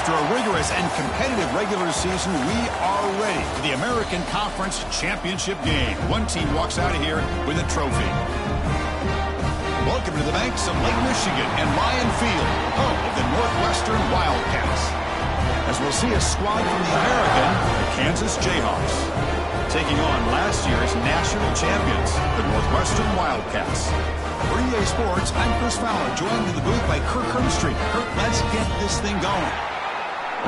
After a rigorous and competitive regular season, we are ready for the American Conference Championship game. One team walks out of here with a trophy. Welcome to the banks of Lake Michigan and Ryan Field, home of the Northwestern Wildcats. As we'll see a squad from the American, the Kansas Jayhawks, taking on last year's national champions, the Northwestern Wildcats. For EA Sports, I'm Chris Fowler, joined in the booth by Kirk Herbstreit. Kirk, let's get this thing going. The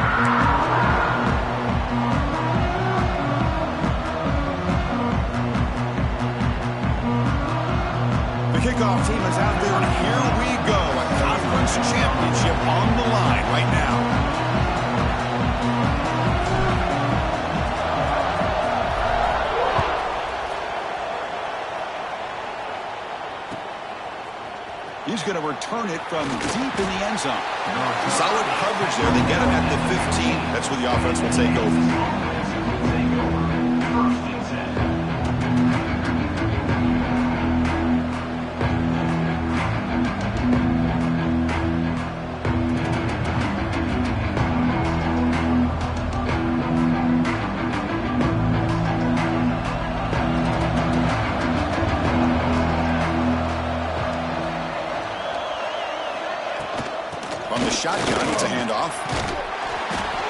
kickoff team is out there, and here we go. A conference championship on the line right now. He's going to return it from deep in the end zone. Solid coverage there. They get him at the 15. That's where the offense will take over. Shotgun, it's a handoff.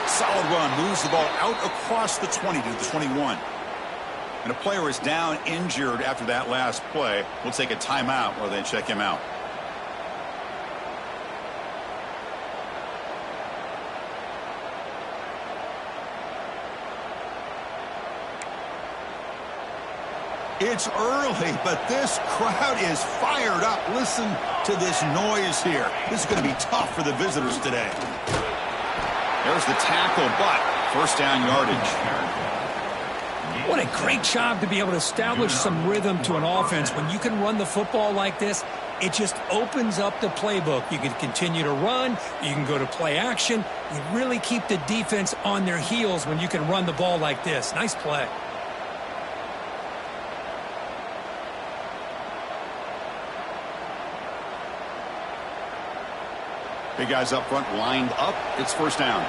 Solid run, moves the ball out across the 20 to the 21. And a player is down injured after that last play. We'll take a timeout while they check him out. It's early, but this crowd is fired up. Listen to this noise here. This is going to be tough for the visitors today. There's the tackle, but first down yardage. What a great job to be able to establish some rhythm to an offense. When you can run the football like this, it just opens up the playbook. You can continue to run. You can go to play action. You really keep the defense on their heels when you can run the ball like this. Nice play. Big guys up front lined up. It's first down.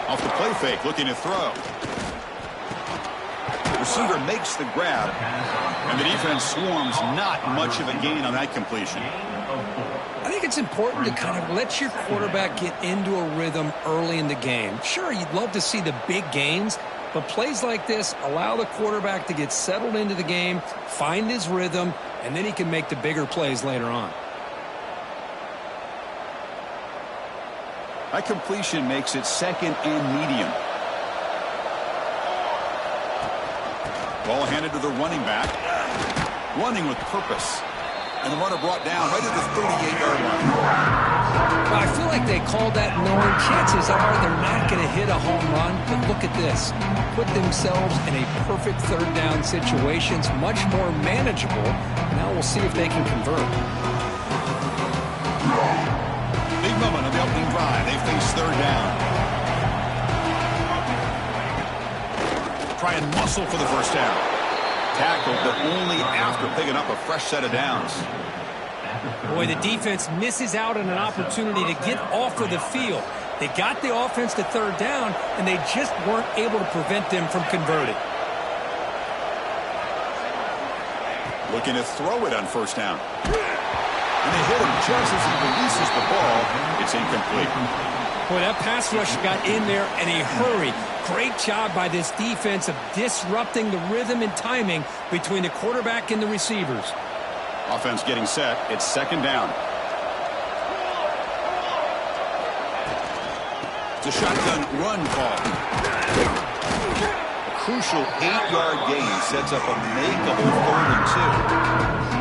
Off the play fake, looking to throw. Receiver makes the grab, and the defense swarms. Not much of a gain on that completion. I think it's important to kind of let your quarterback get into a rhythm early in the game. Sure, you'd love to see the big gains, but plays like this allow the quarterback to get settled into the game, find his rhythm, and then he can make the bigger plays later on. That completion makes it second and medium. Ball handed to the running back. Running with purpose. And the runner brought down right at the 38-yard line. Well, I feel like they called that knowing chances are they're not going to hit a home run. But look at this. Put themselves in a perfect third down situation. It's much more manageable. Now we'll see if they can convert. Big moment on the opening drive. They face third down. Try and muscle for the first down. Tackled, but only after picking up a fresh set of downs. Boy, the defense misses out on an opportunity to get off of the field. They got the offense to third down, and they just weren't able to prevent them from converting. Looking to throw it on first down. And they hit him just as he releases the ball. It's incomplete. Boy, that pass rush got in there in a hurry. Great job by this defense of disrupting the rhythm and timing between the quarterback and the receivers. Offense getting set. It's second down. It's a shotgun run call. A crucial 8-yard gain sets up a makeable 3rd and 2.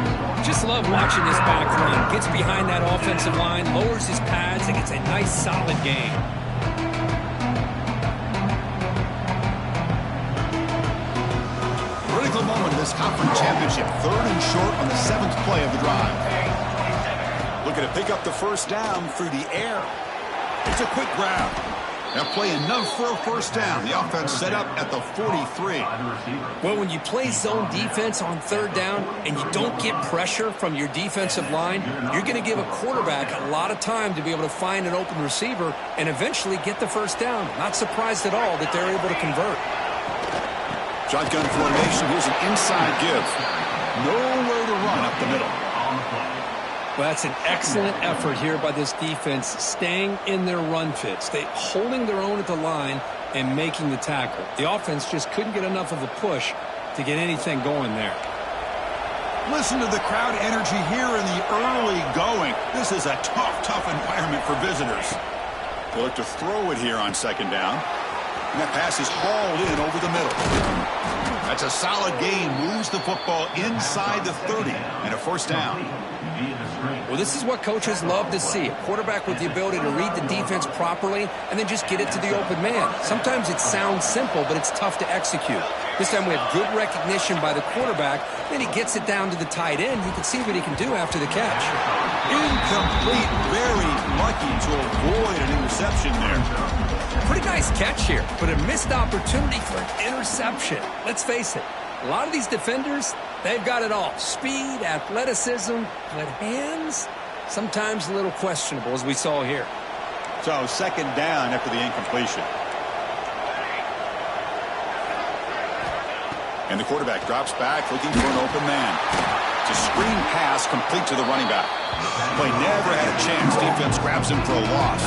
Just love watching this back run. Gets behind that offensive line, lowers his pads, and gets a nice solid gain. Critical moment in this conference championship. 3rd and short on the 7th play of the drive. Looking to pick up the first down through the air. It's a quick grab. That play enough for a first down. The offense set up at the 43. Well, when you play zone defense on third down and you don't get pressure from your defensive line, you're going to give a quarterback a lot of time to be able to find an open receiver and eventually get the first down. Not surprised at all that they're able to convert. Shotgun formation. Here's an inside give. Nowhere to run up the middle. Well, that's an excellent effort here by this defense, staying in their run fits. They holding their own at the line and making the tackle. The offense just couldn't get enough of a push to get anything going there. Listen to the crowd energy here in the early going. This is a tough environment for visitors. They look to throw it here on second down. And that pass is hauled in over the middle. That's a solid gain. Moves the football inside the 30 and a first down. Well, this is what coaches love to see. A quarterback with the ability to read the defense properly and then just get it to the open man. Sometimes it sounds simple, but it's tough to execute. This time we have good recognition by the quarterback. Then he gets it down to the tight end. You can see what he can do after the catch. Incomplete. Very lucky to avoid an interception there. Pretty nice catch here, but a missed opportunity for an interception. Let's face it, a lot of these defenders, they've got it all. Speed, athleticism, but hands, sometimes a little questionable, as we saw here. So second down after the incompletion. And the quarterback drops back looking for an open man. It's a screen pass complete to the running back. Play never had a chance. Defense grabs him for a loss.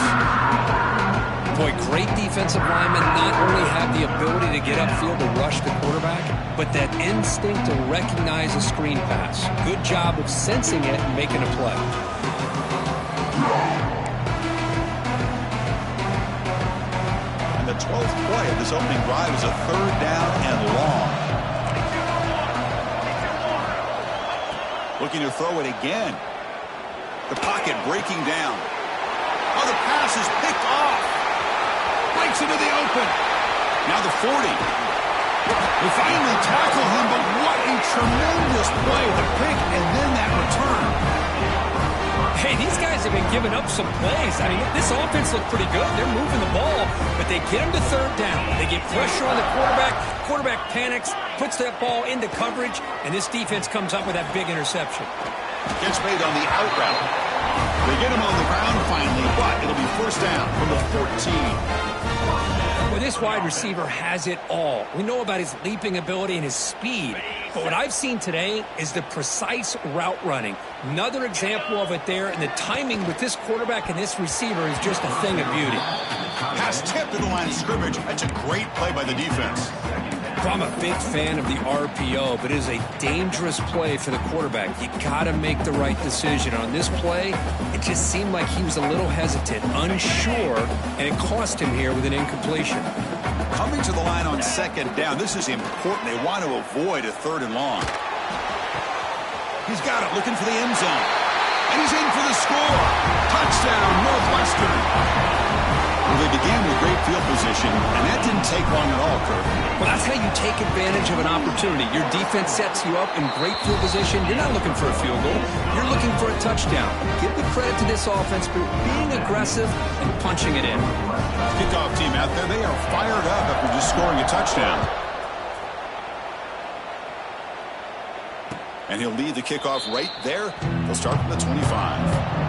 Boy, great defensive linemen not only have the ability to get upfield to rush the quarterback, but that instinct to recognize a screen pass. Good job of sensing it and making a play. And the 12th play of this opening drive is a third down and long. Looking to throw it again. The pocket breaking down. Oh, the pass is picked off. Breaks into the open. Now the 40. They finally tackle him, but what a tremendous play. The pick and then that return. Hey, these guys have been giving up some plays. I mean, this offense looked pretty good. They're moving the ball, but they get him to third down. They get pressure on the quarterback. Quarterback panics, puts that ball into coverage, and this defense comes up with that big interception. Gets made on the out route. They get him on the ground finally, but it'll be first down from the 14. Well, this wide receiver has it all. We know about his leaping ability and his speed, but what I've seen today is the precise route running. Another example of it there, and the timing with this quarterback and this receiver is just a thing of beauty. Pass tipped to the line of scrimmage. That's a great play by the defense. Well, I'm a big fan of the RPO, but it is a dangerous play for the quarterback. You got to make the right decision. On this play, it just seemed like he was a little hesitant, unsure, and it cost him here with an incompletion. Coming to the line on second down, this is important. They want to avoid a third and long. He's got it, looking for the end zone. And he's in for the score. Touchdown, Northwestern. Well, they began with great field position, and that didn't take long at all, Kirk. Well, that's how you take advantage of an opportunity. Your defense sets you up in great field position. You're not looking for a field goal. You're looking for a touchdown. Give the credit to this offense for being aggressive and punching it in. Kickoff team out there, they are fired up after just scoring a touchdown. And he'll lead the kickoff right there. He'll start from the 25.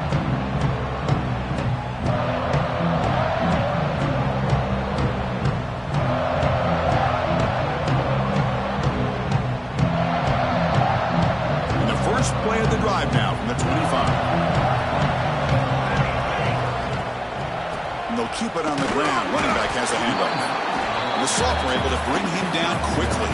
First play of the drive now from the 25. And they'll keep it on the ground. Running back has the handoff. And the sophomore able to bring him down quickly.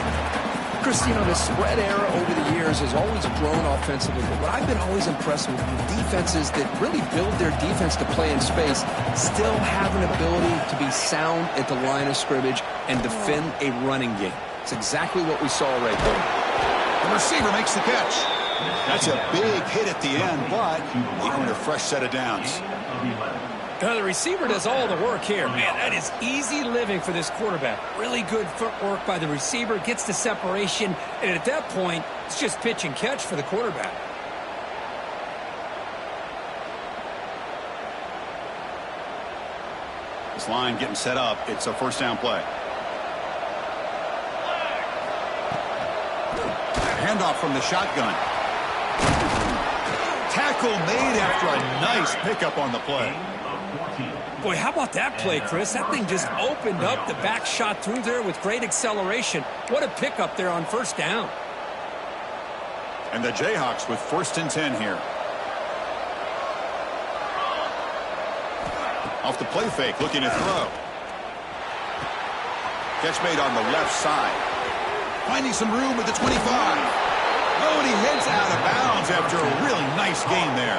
Chris, you know, the spread era over the years has always grown offensively. But what I've been always impressed with defenses that really build their defense to play in space still have an ability to be sound at the line of scrimmage and defend a running game. It's exactly what we saw right there. The receiver makes the catch. That's a big hit at the end, but he earned a fresh set of downs. The receiver does all the work here. Man, that is easy living for this quarterback. Really good footwork by the receiver, gets the separation, and at that point, it's just pitch and catch for the quarterback. Offense line getting set up. It's a first down play. Handoff from the shotgun. Tackle made after a nice pickup on the play. Boy, how about that play, Chris? That thing just opened up. The back shot through there with great acceleration. What a pickup there on first down. And the Jayhawks with 1st and 10 here. Off the play fake, looking to throw. Catch made on the left side. Finding some room at the 25. Oh, and he heads out of bounds after a really nice gain there.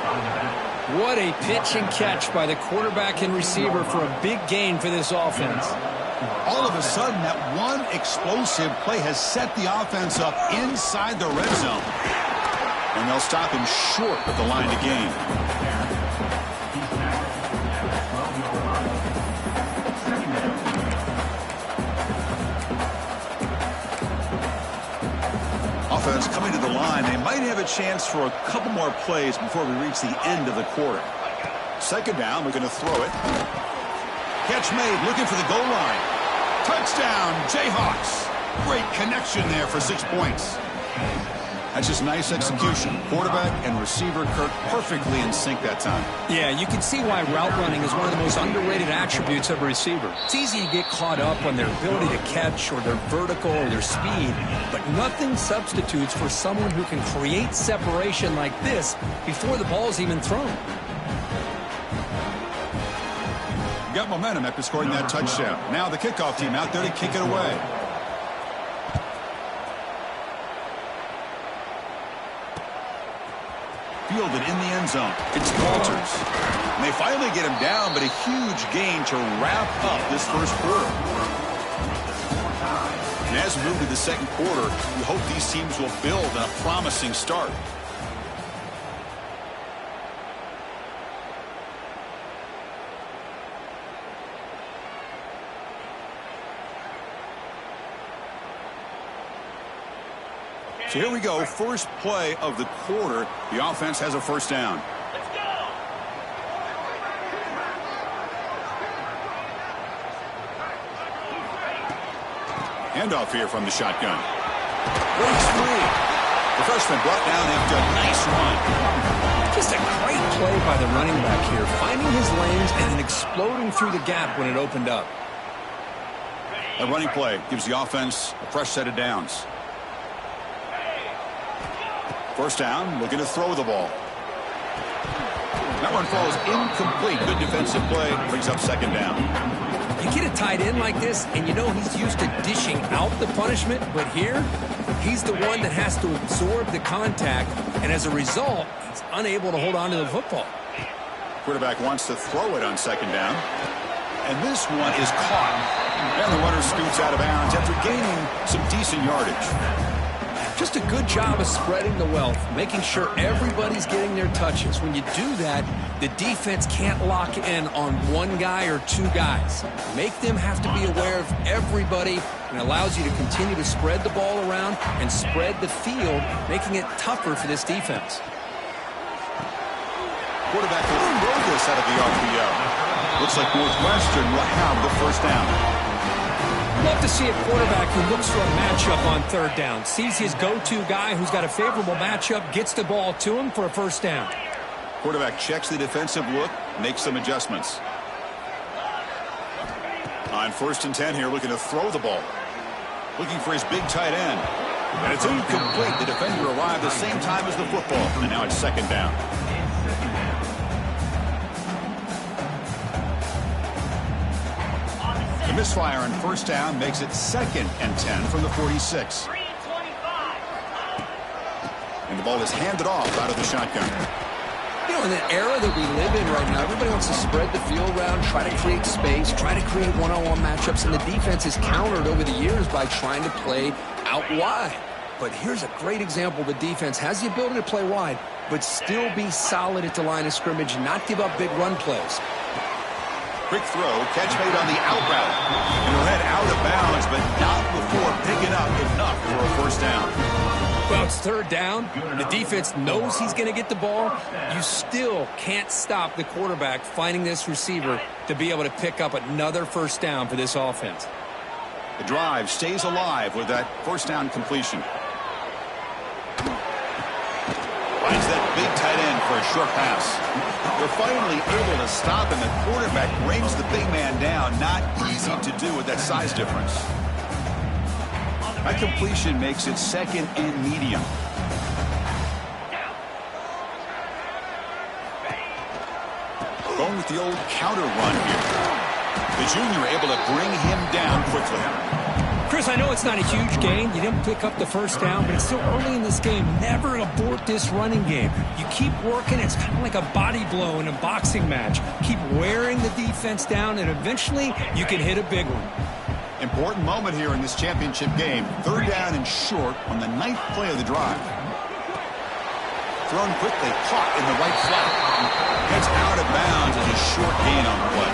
What a pitch and catch by the quarterback and receiver for a big gain for this offense. All of a sudden, that one explosive play has set the offense up inside the red zone. And they'll stop him short of the line to gain. Offense coming to the line. They might have a chance for a couple more plays before we reach the end of the quarter. 2nd down, we're going to throw it. Catch made, looking for the goal line. Touchdown, Jayhawks. Great connection there for 6 points. That's just nice execution. Quarterback and receiver Kirk perfectly in sync that time. Yeah, you can see why route running is one of the most underrated attributes of a receiver. It's easy to get caught up on their ability to catch or their vertical or their speed, but nothing substitutes for someone who can create separation like this before the ball is even thrown. Got momentum after scoring that touchdown. Now the kickoff team out there to kick it away. Fielded in the end zone. It's Walters. And they finally get him down, but a huge gain to wrap up this first quarter. And as we move to the second quarter, we hope these teams will build on a promising start. So here we go, first play of the quarter. The offense has a first down. Let's go. Handoff here from the shotgun. Breaks free. The freshman brought down after a nice run. Just a great play by the running back here, finding his lanes and then exploding through the gap when it opened up. A running play gives the offense a fresh set of downs. First down, looking to throw the ball. That one falls incomplete. Good defensive play, brings up 2nd down. You get a tight end like this, and you know he's used to dishing out the punishment, but here, he's the one that has to absorb the contact, and as a result, he's unable to hold on to the football. Quarterback wants to throw it on 2nd down. And this one is caught. And the runner scoots out of bounds after gaining some decent yardage. Just a good job of spreading the wealth, making sure everybody's getting their touches. When you do that, the defense can't lock in on one guy or two guys. Make them have to be aware of everybody, and allows you to continue to spread the ball around and spread the field, making it tougher for this defense. Quarterback will throw this out of the RPO. Looks like Northwestern will have the first down. Love to see a quarterback who looks for a matchup on 3rd down. Sees his go-to guy who's got a favorable matchup, gets the ball to him for a first down. Quarterback checks the defensive look, makes some adjustments. On 1st and 10 here, looking to throw the ball. Looking for his big tight end. And it's incomplete. The defender arrived the same time as the football. And now it's 2nd down. The misfire on 1st down makes it 2nd and 10 from the 46. And the ball is handed off out of the shotgun. You know, in the era that we live in right now, everybody wants to spread the field around, try to create space, try to create one-on-one matchups, and the defense is countered over the years by trying to play out wide. But here's a great example. The defense has the ability to play wide, but still be solid at the line of scrimmage, not give up big run plays. Quick throw, catch made on the out route. And he'll head out of bounds, but not before picking up enough for a first down. Well, it's third down. The defense knows he's going to get the ball. You still can't stop the quarterback finding this receiver to be able to pick up another first down for this offense. The drive stays alive with that first down completion. Finds that big tight end for a short pass. They're finally able to stop him. The quarterback brings the big man down. Not easy to do with that size difference. That completion makes it second and medium. Going with the old counter run here. The junior able to bring him down quickly. Chris, I know it's not a huge gain. You didn't pick up the first down, but it's still early in this game. Never abort this running game. You keep working. It's kind of like a body blow in a boxing match. Keep wearing the defense down, and eventually you can hit a big one. Important moment here in this championship game. Third down and short on the 9th play of the drive. Thrown quickly, caught in the right flat. Gets out of bounds as a short gain on the play.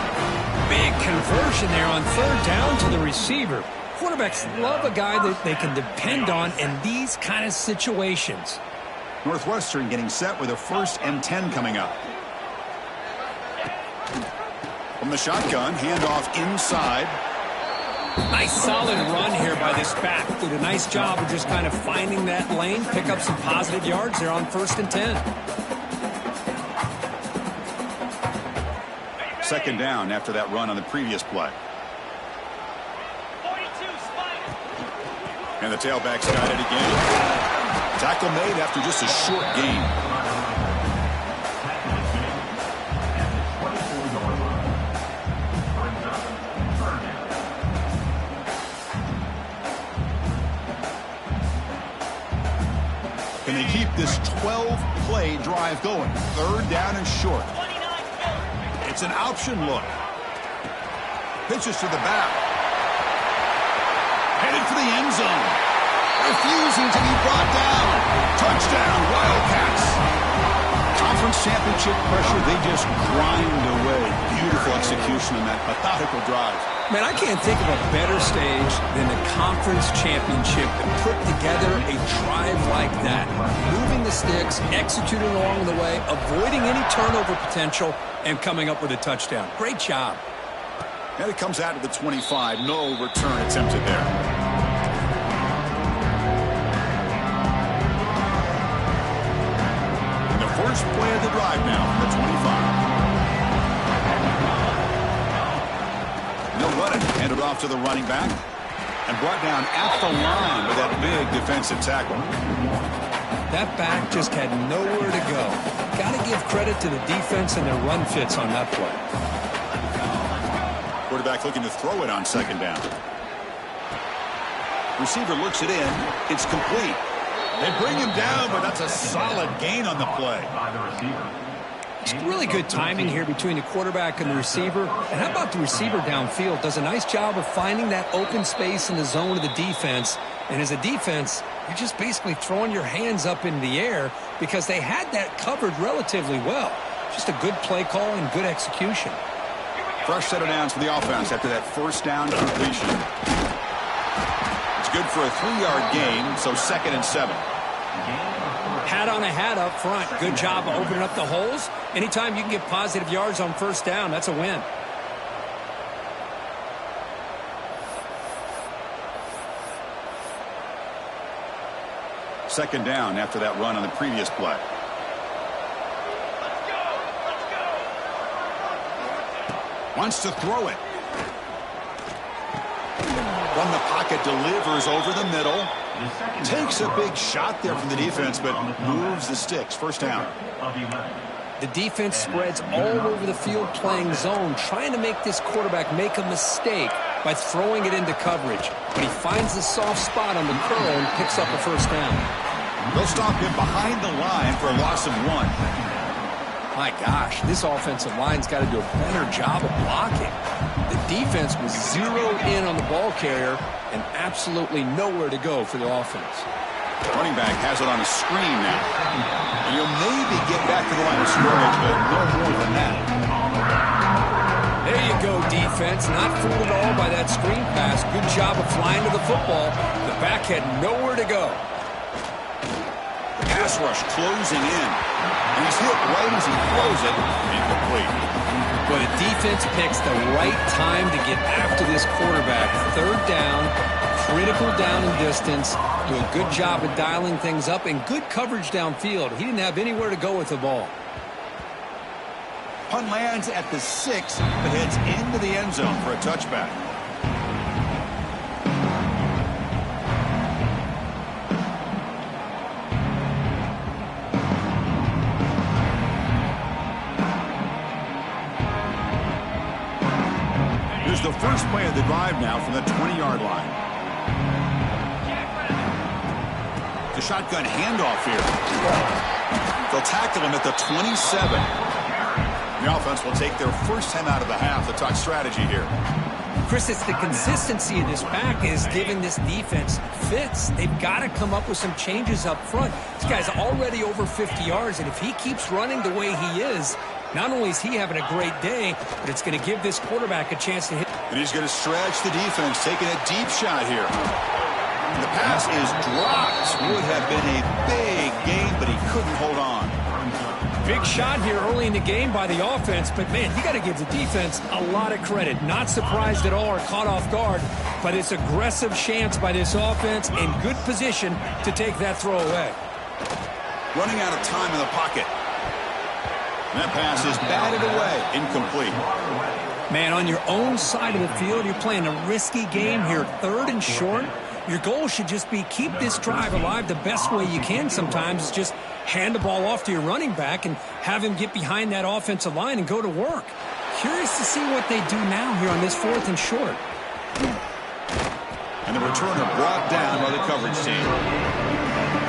Big conversion there on third down to the receiver. Quarterbacks love a guy that they can depend on in these kind of situations. Northwestern getting set with a first and 10 coming up. From the shotgun, handoff inside. Nice solid run here by this back. Did a nice job of just kind of finding that lane, pick up some positive yards there on first and 10. Second down after that run on the previous play. And the tailback's got it again. Tackle made after just a short gain. Can they keep this 12-play drive going? Third down and short. It's an option look. Pitches to the back. Headed for the end zone. Refusing to be brought down. Touchdown, Wildcats. Conference championship pressure, they just grind away. Beautiful execution on that methodical drive. Man, I can't think of a better stage than the conference championship to put together a drive like that. Moving the sticks, executing along the way, avoiding any turnover potential, and coming up with a touchdown. Great job. And it comes out to the 25. No return attempted there. And the first play of the drive now from the 25. They'll run it. Handed off to the running back. And brought down at the line with that big defensive tackle. That back just had nowhere to go. Got to give credit to the defense and their run fits on that play. Quarterback looking to throw it on second down. Receiver looks it in. It's complete. They bring him down, but that's a solid gain on the play. It's really good timing here between the quarterback and the receiver. And how about the receiver downfield? Does a nice job of finding that open space in the zone of the defense. And as a defense, you're just basically throwing your hands up in the air because they had that covered relatively well. Just a good play call and good execution. Fresh set of downs for the offense after that first down completion. It's good for a 3-yard gain, so second and 7. Hat on a hat up front. Good job of opening up the holes. Anytime you can get positive yards on first down, that's a win. Second down after that run on the previous play. Wants to throw it. From the pocket, delivers over the middle. Takes a big shot there from the defense, but moves the sticks. First down. The defense spreads all over the field playing zone, trying to make this quarterback make a mistake by throwing it into coverage. But he finds the soft spot on the curl and picks up a first down. They'll stop him behind the line for a loss of 1. My gosh, this offensive line's got to do a better job of blocking. The defense was zeroed in on the ball carrier and absolutely nowhere to go for the offense. Running back has it on a screen now. And you'll maybe get back to the line of scrimmage, but no more than that. There you go, defense. Not fooled at all by that screen pass. Good job of flying to the football. The back had nowhere to go. pass rush closing in. And he's hit right as he throws it. Incomplete. But the defense picks the right time to get after this quarterback. Third down, critical down and distance. Do a good job of dialing things up and good coverage downfield. He didn't have anywhere to go with the ball. Punt lands at the 6, but heads into the end zone for a touchback. Here's the first play of the drive now from the 20-yard line. The shotgun handoff here. They'll tackle him at the 27. The offense will take their first time out of the half to talk strategy here. Chris, it's the consistency of this back is giving this defense fits. They've got to come up with some changes up front. This guy's already over 50 yards, and if he keeps running the way he is, not only is he having a great day, but it's going to give this quarterback a chance to hit. And he's going to stretch the defense, taking a deep shot here. And the pass is dropped. Would have been a big gain, but he couldn't hold on. Big shot here early in the game by the offense, but, man, you got to give the defense a lot of credit. Not surprised at all or caught off guard, but it's aggressive chance by this offense in good position to take that throw away. Running out of time in the pocket. And that pass is batted away. Incomplete. Man, on your own side of the field, you're playing a risky game here. Third and short. Your goal should just be keep this drive alive the best way you can sometimes. Is just hand the ball off to your running back and have him get behind that offensive line and go to work. Curious to see what they do now here on this 4th and short. And the returner brought down by the coverage team.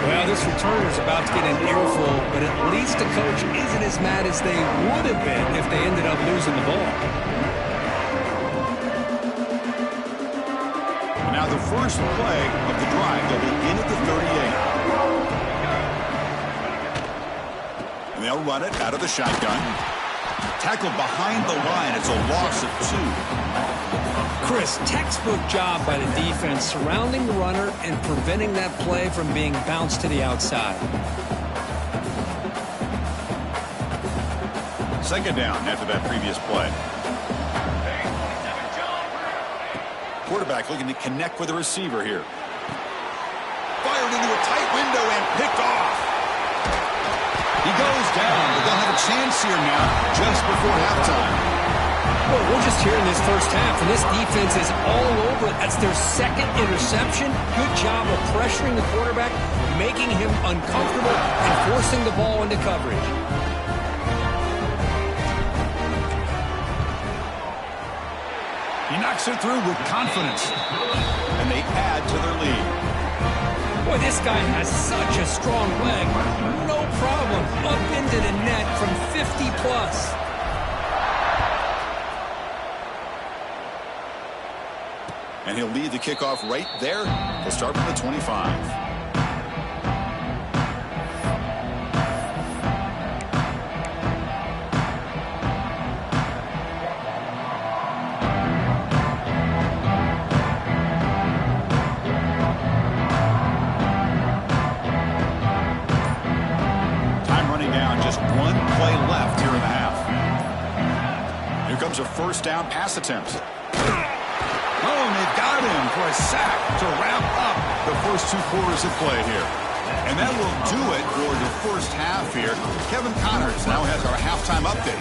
Well, this returner is about to get an earful, but at least the coach isn't as mad as they would have been if they ended up losing the ball. Now the first play of the drive. They'll begin at the 38. And they'll run it out of the shotgun. Tackled behind the line. It's a loss of 2. Chris, textbook job by the defense surrounding the runner and preventing that play from being bounced to the outside. Second down after that previous play. Quarterback looking to connect with the receiver here. Fired into a tight window and picked off. He goes down, but they'll have a chance here now just before halftime. Well, we're just here in this first half, and this defense is all over it. That's their second interception. Good job of pressuring the quarterback, making him uncomfortable, and forcing the ball into coverage. He knocks it through with confidence, and they add to their lead. Boy, this guy has such a strong leg. No problem. Up into the net from 50-plus. And he'll lead the kickoff right there. He'll start from the 25. A first down pass attempt. Oh, and they've got him for a sack to wrap up the first 2 quarters of play here. And that will do it for the first half here. Kevin Connors now has our halftime update.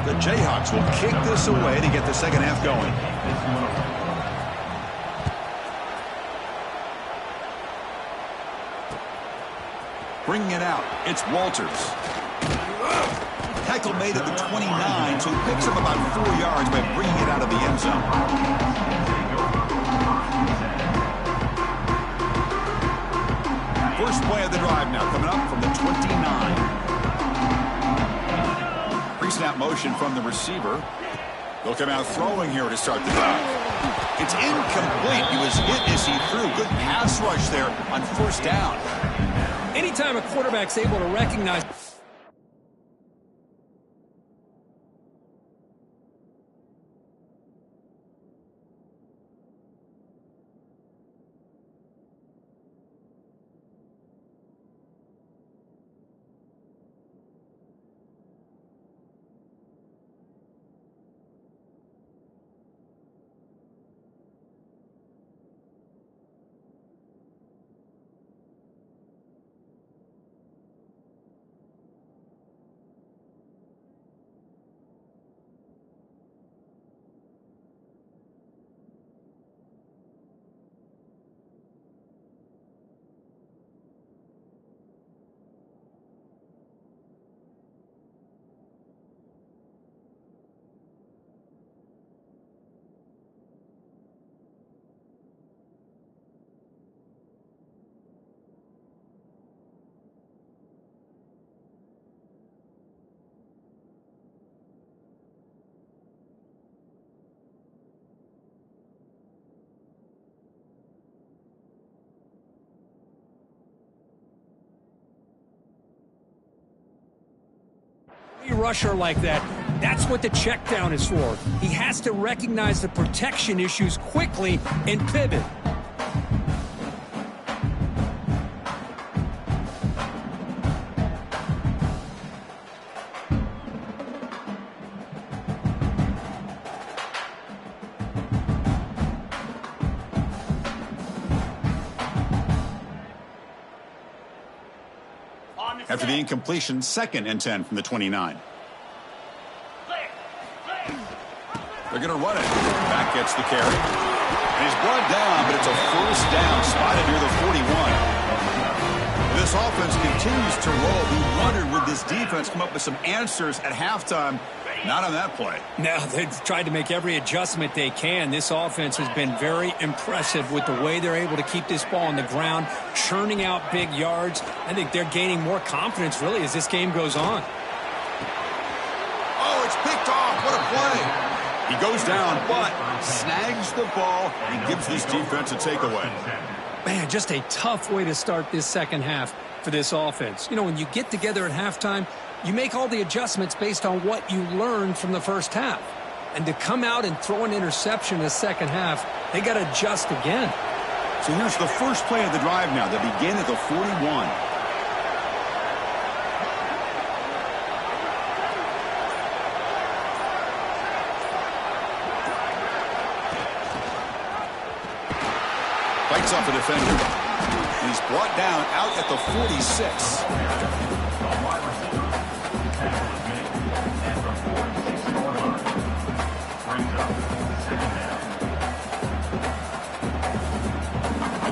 The Jayhawks will kick this away to get the second half going. Bringing it out, it's Walters. Tackle made at the 29, so he picks him about 4 yards by bringing it out of the end zone. First play of the drive now coming up from the 29. Pre-snap motion from the receiver. They'll come out throwing here to start the drive. It's incomplete. He was hit as he threw. Good pass rush there on first down. Anytime a quarterback's able to recognize... rusher like that, that's what the check down is for. He has to recognize the protection issues quickly and pivot. After the incompletion, 2nd and 10 from the 29. They're going to run it. Back gets the carry. And he's brought down, but it's a first down spotted near the 41. This offense continues to roll. We wondered, would this defense come up with some answers at halftime? Not on that play. No, they've tried to make every adjustment they can. This offense has been very impressive with the way they're able to keep this ball on the ground, churning out big yards. I think they're gaining more confidence, really, as this game goes on. Oh, it's picked off. What a play. He goes down, but snags the ball and gives this defense a takeaway. Man, just a tough way to start this second half for this offense. You know, when you get together at halftime, you make all the adjustments based on what you learned from the first half. And to come out and throw an interception in the second half, they got to adjust again. So here's the first play of the drive now. They begin at the 41. Fights off a defender. And he's brought down out at the 46.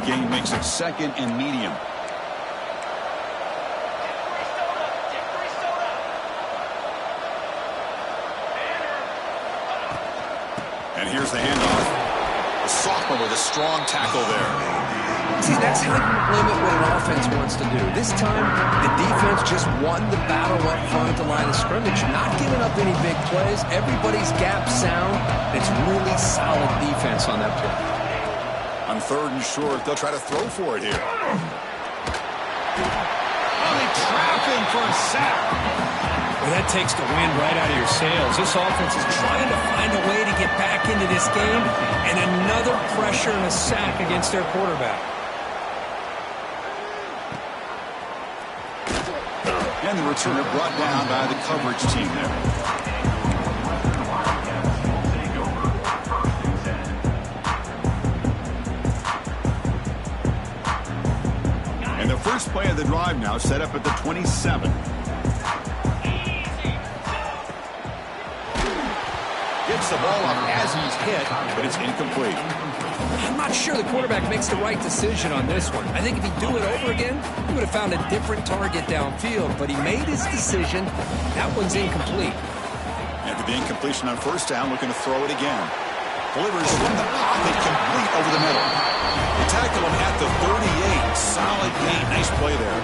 Gain makes it 2nd and medium. And here's the handoff. The sophomore with a strong tackle there. See, that's how you limit what an offense wants to do. This time, the defense just won the battle up front at the line of scrimmage, not giving up any big plays. Everybody's gap sound. It's really solid defense on that play. On 3rd and short, they'll try to throw for it here. Oh, they trap him for a sack. Well, that takes the wind right out of your sails. This offense is trying to find a way to get back into this game, and another pressure and a sack against their quarterback. And the returner brought down by the coverage team there. First play of the drive now set up at the 27. Gets the ball up as he's hit, but it's incomplete. I'm not sure the quarterback makes the right decision on this one. I think if he'd do it over again, he would have found a different target downfield, but he made his decision. That one's incomplete. After the incompletion on first down, looking to throw it again. Delivers from the pocket, complete over the middle. They tackle him at the 38. Solid gain. Nice play there.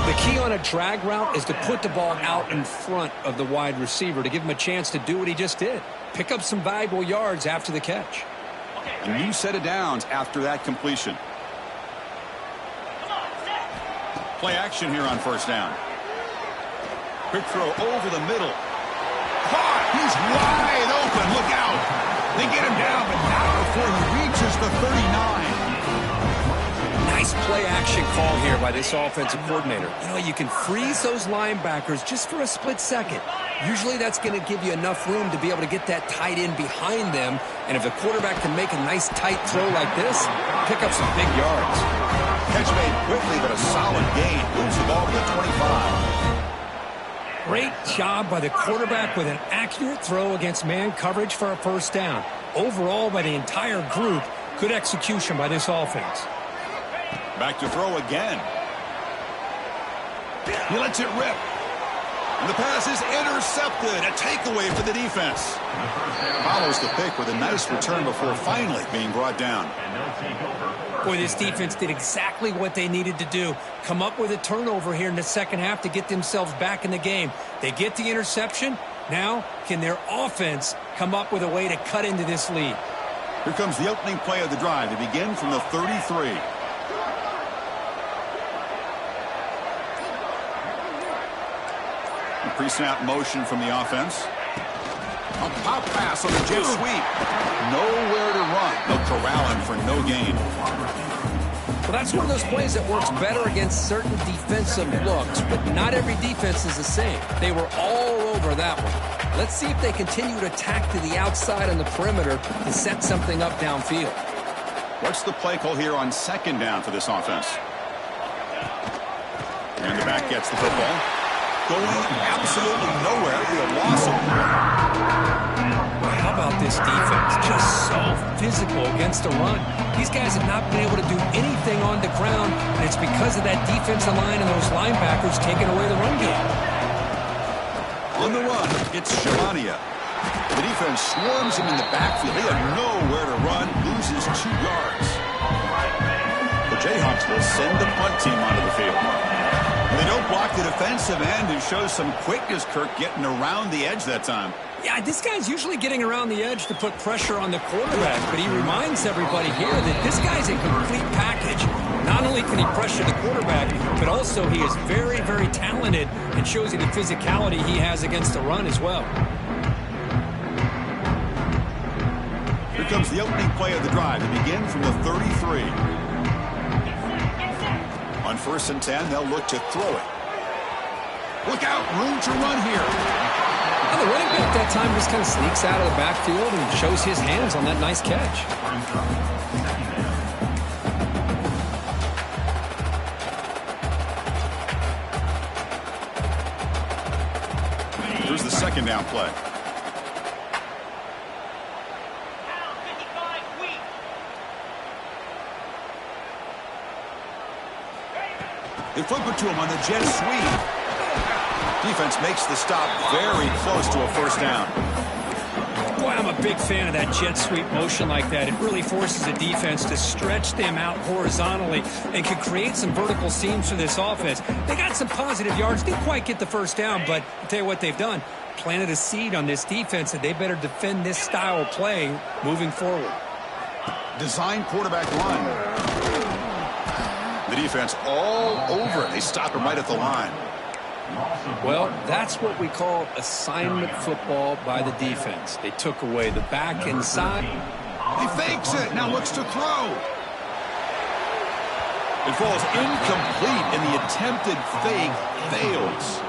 The key on a drag route is to put the ball out in front of the wide receiver to give him a chance to do what he just did. Pick up some valuable yards after the catch. A new set of downs after that completion. Play action here on first down. Quick throw over the middle. Caught! He's wide open. Look out! They get him down, but not before he reaches the 39. Nice play action call here by this offensive coordinator. You know, you can freeze those linebackers just for a split second. Usually that's going to give you enough room to be able to get that tight end behind them. And if the quarterback can make a nice tight throw like this, pick up some big yards. Catch made quickly, but a solid gain. Moves the ball to the 25. Great job by the quarterback with an accurate throw against man coverage for a first down. Overall, by the entire group, good execution by this offense. Back to throw again. He lets it rip. And the pass is intercepted. A takeaway for the defense. Follows the pick with a nice return before finally being brought down. Boy, this defense did exactly what they needed to do. Come up with a turnover here in the second half to get themselves back in the game. They get the interception. Now, can their offense come up with a way to cut into this lead? Here comes the opening play of the drive. They begin from the 33. pre-snap motion from the offense. A pop pass on the jet sweep. Nowhere to run. They'll corral him for no gain. Well, that's one of those plays that works better against certain defensive looks, but not every defense is the same. They were all over that one. Let's see if they continue to attack to the outside on the perimeter to set something up downfield. What's the play call here on second down for this offense? And the back gets the football. Going absolutely nowhere. It'll be a loss of How about this defense? Just so physical against the run. These guys have not been able to do anything on the ground, and it's because of that defensive line and those linebackers taking away the run game. On the run, it's Shimania. The defense swarms him in the backfield. He had nowhere to run, loses 2 yards. The Jayhawks will send the punt team onto the field. They don't block the defensive end, who shows some quickness, Kirk, getting around the edge that time. Yeah, this guy's usually getting around the edge to put pressure on the quarterback, but he reminds everybody here that this guy's a complete package. Not only can he pressure the quarterback, but also he is very, very talented and shows you the physicality he has against the run as well. Here comes the opening play of the drive to begin from the 33. On 1st and 10, they'll look to throw it. Look out, room to run here. Now the running back that time just kind of sneaks out of the backfield and shows his hands on that nice catch. Here's the second down play. They flip it to him on the jet sweep. Defense makes the stop very close to a first down. Boy, I'm a big fan of that jet sweep motion like that. It really forces the defense to stretch them out horizontally and can create some vertical seams for this offense. They got some positive yards. Didn't quite get the first down, but I'll tell you what they've done. Planted a seed on this defense that they better defend this style of play moving forward. Design quarterback run. The defense all over it. They stop him right at the line. Well, that's what we call assignment football by the defense. They took away the back inside. He fakes it. Now looks to throw. It falls incomplete, and the attempted fake fails.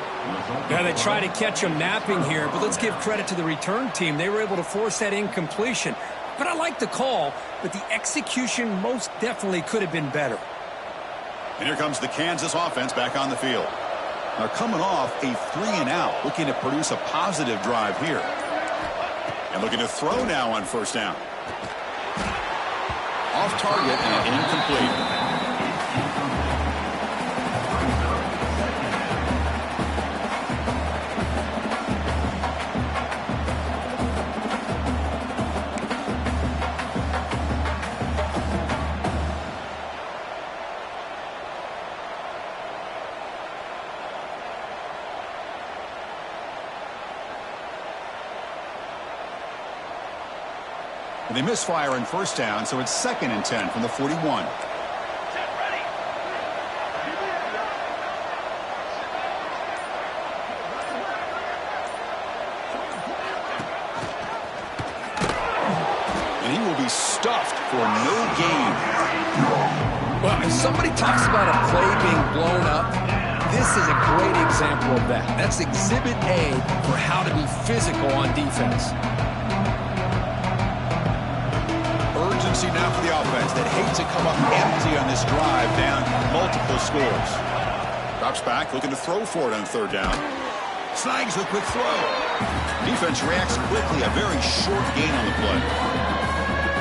Yeah, they try to catch him napping here, but let's give credit to the return team. They were able to force that incompletion. But I like the call, but the execution most definitely could have been better. And here comes the Kansas offense back on the field. Now coming off a 3-and-out, looking to produce a positive drive here. And looking to throw now on first down. Off target and incomplete. They misfire on first down, so it's 2nd and 10 from the 41. And he will be stuffed for no gain. Well, if somebody talks about a play being blown up, this is a great example of that. That's Exhibit A for how to be physical on defense. Urgency now for the offense that hates to come up empty on this drive down multiple scores. Drops back, looking to throw for it on 3rd down. Snags a quick throw. Defense reacts quickly, a very short gain on the play.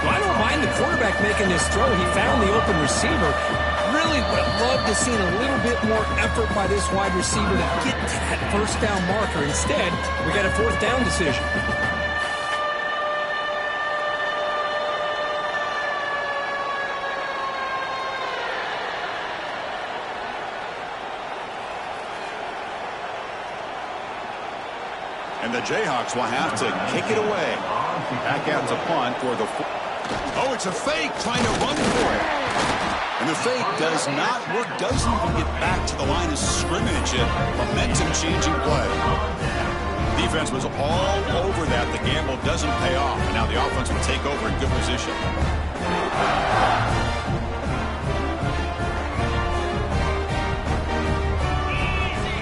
Well, I don't mind the quarterback making this throw. He found the open receiver. Really would have loved to see a little bit more effort by this wide receiver to get to that first down marker. Instead, we got a 4th down decision. And the Jayhawks will have to kick it away. Back out to punt for the... Oh, it's a fake, trying to run for it. And the fake does not work, doesn't even get back to the line of scrimmage. A momentum-changing play. defense was all over that. The gamble doesn't pay off. And now the offense will take over in good position.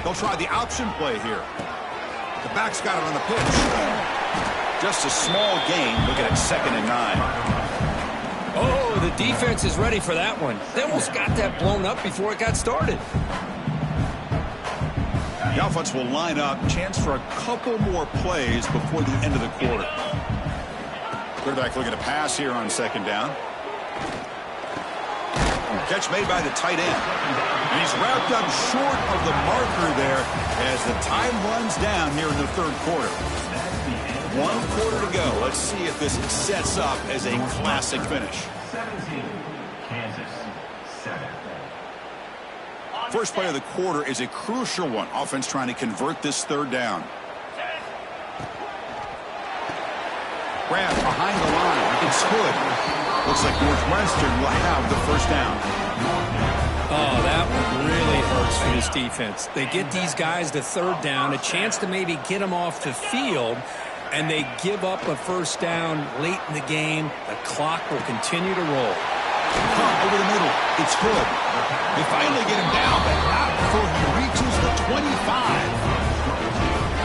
They'll try the option play here. The back's got it on the pitch. Just a small gain. Looking at 2nd and 9. Oh, the defense is ready for that one. They almost got that blown up before it got started. The offense will line up. Chance for a couple more plays before the end of the quarter. Quarterback looking to pass here on 2nd down. Catch made by the tight end. And he's wrapped up short of the marker there as the time runs down here in the 3rd quarter. 1 quarter to go. Let's see if this sets up as a classic finish. 17, Kansas, 7. First play of the quarter is a crucial one. Offense trying to convert this 3rd down. Grab behind the line. It's good. Looks like Northwestern will have the 1st down. Oh, that one really hurts for this defense. They get these guys to 3rd down, a chance to maybe get them off the field, and they give up a 1st down late in the game. The clock will continue to roll. Over the middle. It's good. They finally get him down, but not before he reaches the 25.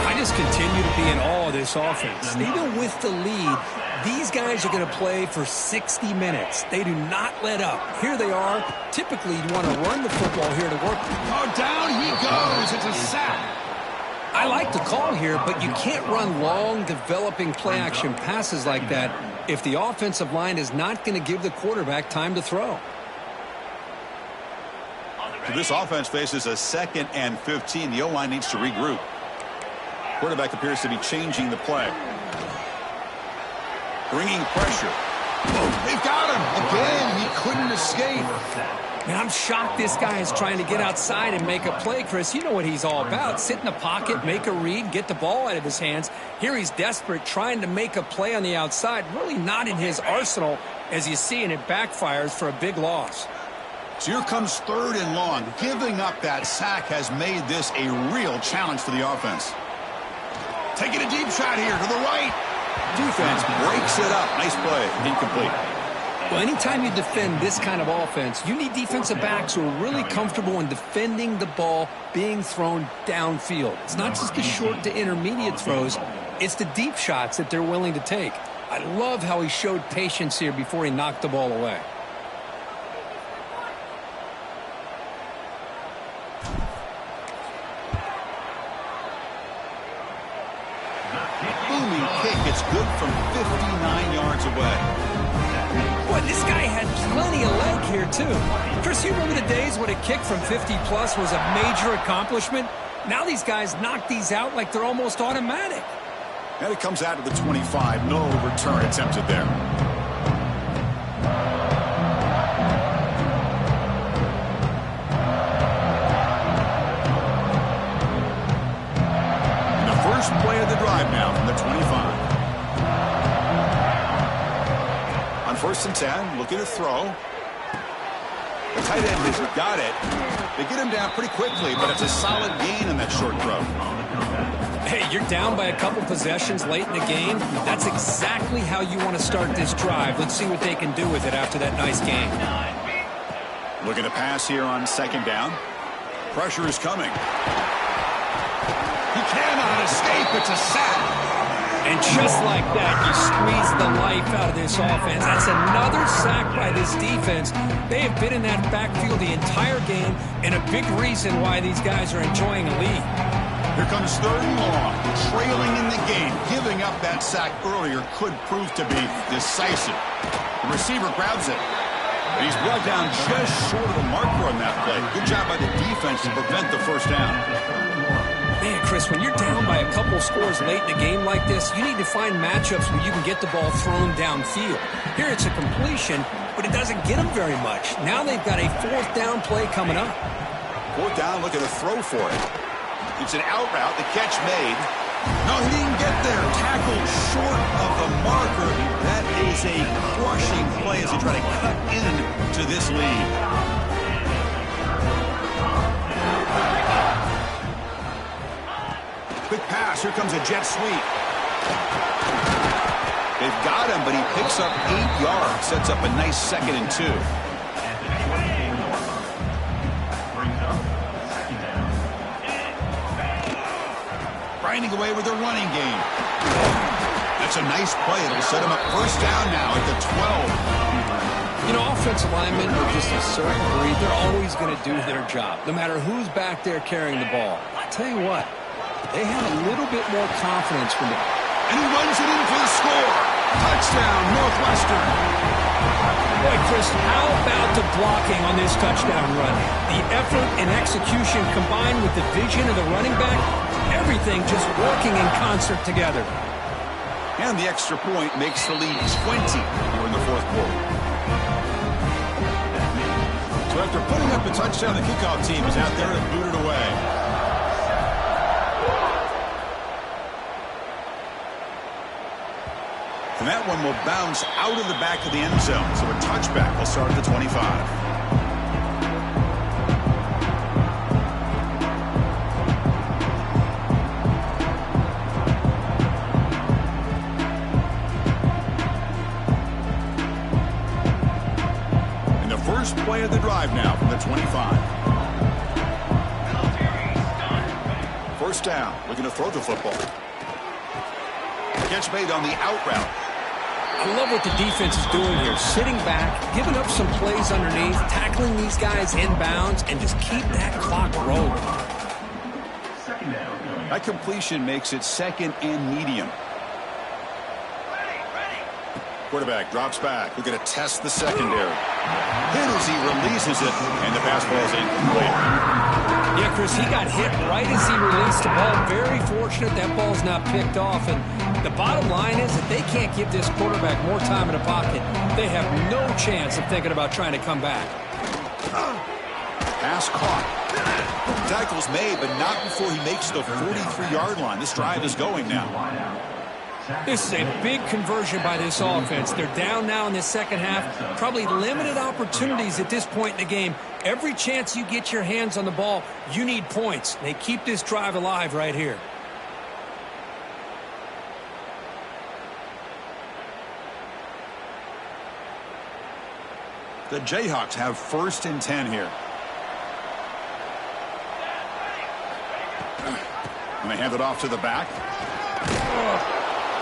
I just continue to be in awe of this offense. Even with the lead, these guys are going to play for 60 minutes. They do not let up. Here they are. Typically, you want to run the football here to work. Oh, down he goes. It's a sack. I like the call here, but you can't run long, developing play-action passes like that if the offensive line is not going to give the quarterback time to throw. So this offense faces a 2nd and 15. The O-line needs to regroup. Quarterback appears to be changing the play. Bringing pressure. Oh, they've got him. Again, he couldn't escape. Man, I'm shocked this guy is trying to get outside and make a play, Chris. You know what he's all about. Sit in the pocket, make a read, get the ball out of his hands. Here he's desperate, trying to make a play on the outside. Really not in his arsenal, as you see, and it backfires for a big loss. So here comes 3rd and long. Giving up that sack has made this a real challenge for the offense. Taking a deep shot here to the right. Defense breaks it up. Nice play. Incomplete. Well, anytime you defend this kind of offense, you need defensive backs who are really comfortable in defending the ball being thrown downfield. It's not just the short to intermediate throws. It's the deep shots that they're willing to take. I love how he showed patience here before he knocked the ball away. Booming kick. It's good from 59 yards away. Boy, this guy had plenty of leg here, too. Chris, you remember the days when a kick from 50-plus was a major accomplishment? Now these guys knock these out like they're almost automatic. And it comes out of the 25. No return attempted there. And the first play of the drive now from the 25. 1st and 10, looking to throw. The tight end has got it. They get him down pretty quickly, but it's a solid gain on that short throw. Hey, you're down by a couple possessions late in the game. That's exactly how you want to start this drive. Let's see what they can do with it after that nice game. Looking to pass here on 2nd down. Pressure is coming. He cannot escape. It's a sack. And just like that, you squeeze the life out of this offense. That's another sack by this defense. They have been in that backfield the entire game, and a big reason why these guys are enjoying a lead. Here comes 3rd and long, trailing in the game. Giving up that sack earlier could prove to be decisive. The receiver grabs it. And he's brought down just short of the marker on that play. Good job by the defense to prevent the 1st down. Man, Chris, when you're down by a couple scores late in a game like this, you need to find matchups where you can get the ball thrown downfield. Here it's a completion, but it doesn't get them very much. Now they've got a 4th down play coming up. 4th down, looking to throw for it. It's an out route, the catch made. No, he didn't get there. Tackled short of the marker. That is a crushing play as they try to cut into this lead. Quick pass. Here comes a jet sweep. They've got him, but he picks up 8 yards. Sets up a nice 2nd and 2. Grinding away with their running game. That's a nice play. It'll set him up 1st down now at the 12. You know, offensive linemen are just a certain breed. They're always going to do their job, no matter who's back there carrying the ball. I tell you what, they have a little bit more confidence when they... And he runs it in for the score. Touchdown, Northwestern. Boy, Chris, how about the blocking on this touchdown run? The effort and execution combined with the vision of the running back, everything just working in concert together. And the extra point makes the lead 20 here in the 4th quarter. So after putting up a touchdown, the kickoff team is out there and booted away. And that one will bounce out of the back of the end zone. So a touchback will start at the 25. And the first play of the drive now from the 25. 1st down, looking to throw the football. Catch made on the out route. I love what the defense is doing here. Sitting back, giving up some plays underneath, tackling these guys inbounds, and just keep that clock rolling. That completion makes it 2nd and medium. Quarterback drops back. We're going to test the secondary. Hit as he releases it, and the pass ball is incomplete. Yeah, Chris, he got hit right as he released the ball. Very fortunate that ball's not picked off. And the bottom line is that they can't give this quarterback more time in the pocket. They have no chance of thinking about trying to come back. Pass caught. Tackle's made, but not before he makes the 43-yard line. This drive is going now. This is a big conversion by this offense. They're down now in the 2nd half. Probably limited opportunities at this point in the game. Every chance you get your hands on the ball, you need points. They keep this drive alive right here. The Jayhawks have 1st and 10 here. And they hand it off to the back.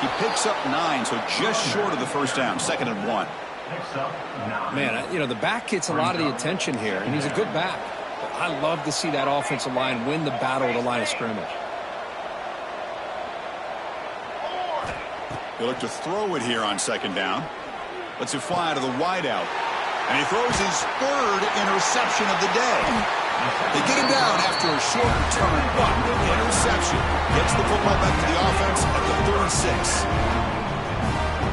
He picks up 9, so just short of the 1st down. 2nd and 1. Man, you know, the back gets a lot of the attention here, and he's a good back. But I love to see that offensive line win the battle at the line of scrimmage. He'll look to throw it here on 2nd down. Lets it fly out of the wideout. And he throws his 3rd interception of the day. They get him down after a short return, but interception gets the football back to the offense at the 3rd and 6.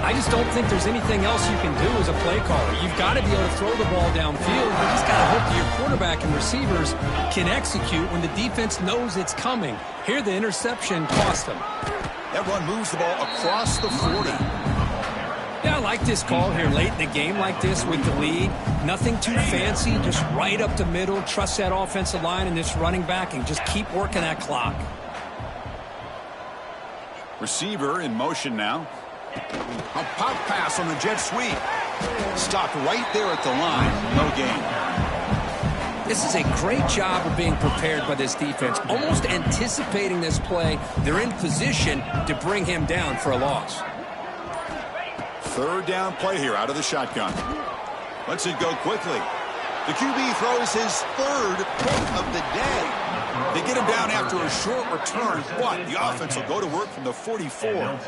I just don't think there's anything else you can do as a play caller. You've got to be able to throw the ball downfield. You just got to hope that your quarterback and receivers can execute when the defense knows it's coming. Here, the interception cost them. That run moves the ball across the 40. Yeah, I like this call here late in the game like this with the lead. Nothing too fancy, just right up the middle. Trust that offensive line and this running back and just keep working that clock. Receiver in motion now. A pop pass on the jet sweep. Stopped right there at the line. No gain. This is a great job of being prepared by this defense. Almost anticipating this play. They're in position to bring him down for a loss. 3rd down play here out of the shotgun. Lets it go quickly. The QB throws his 3rd pick of the day. They get him down after a short return, but the offense will go to work from the 44.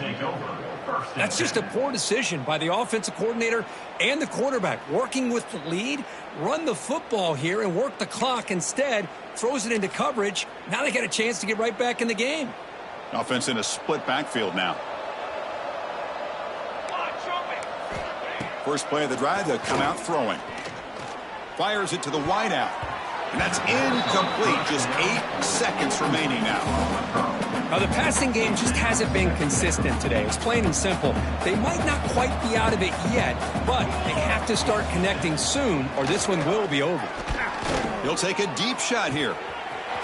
That's just a poor decision by the offensive coordinator and the quarterback. Working with the lead, run the football here and work the clock instead. Throws it into coverage. Now they got a chance to get right back in the game. Offense in a split backfield now. First play of the drive, they'll come out throwing. Fires it to the wideout. And that's incomplete. Just 8 seconds remaining now. Now, the passing game just hasn't been consistent today. It's plain and simple. They might not quite be out of it yet, but they have to start connecting soon or this one will be over. He'll take a deep shot here.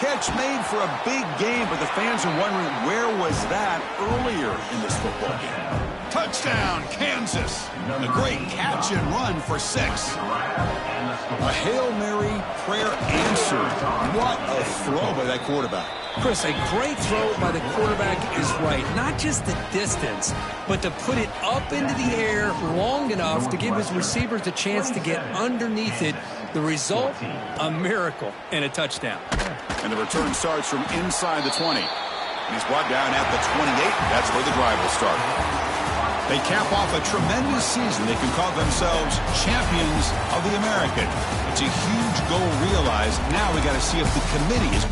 Catch made for a big game, but the fans are wondering where was that earlier in this football game. Touchdown, Kansas. A great catch and run for 6. A Hail Mary prayer answered. What a throw by that quarterback. Chris, a great throw by the quarterback is right. Not just the distance, but to put it up into the air long enough to give his receivers a chance to get underneath it. The result, a miracle and a touchdown. And the return starts from inside the 20. And he's brought down at the 28. That's where the drive will start. They cap off a tremendous season. They can call themselves champions of the American. It's a huge goal realized. Now we got to see if the committee is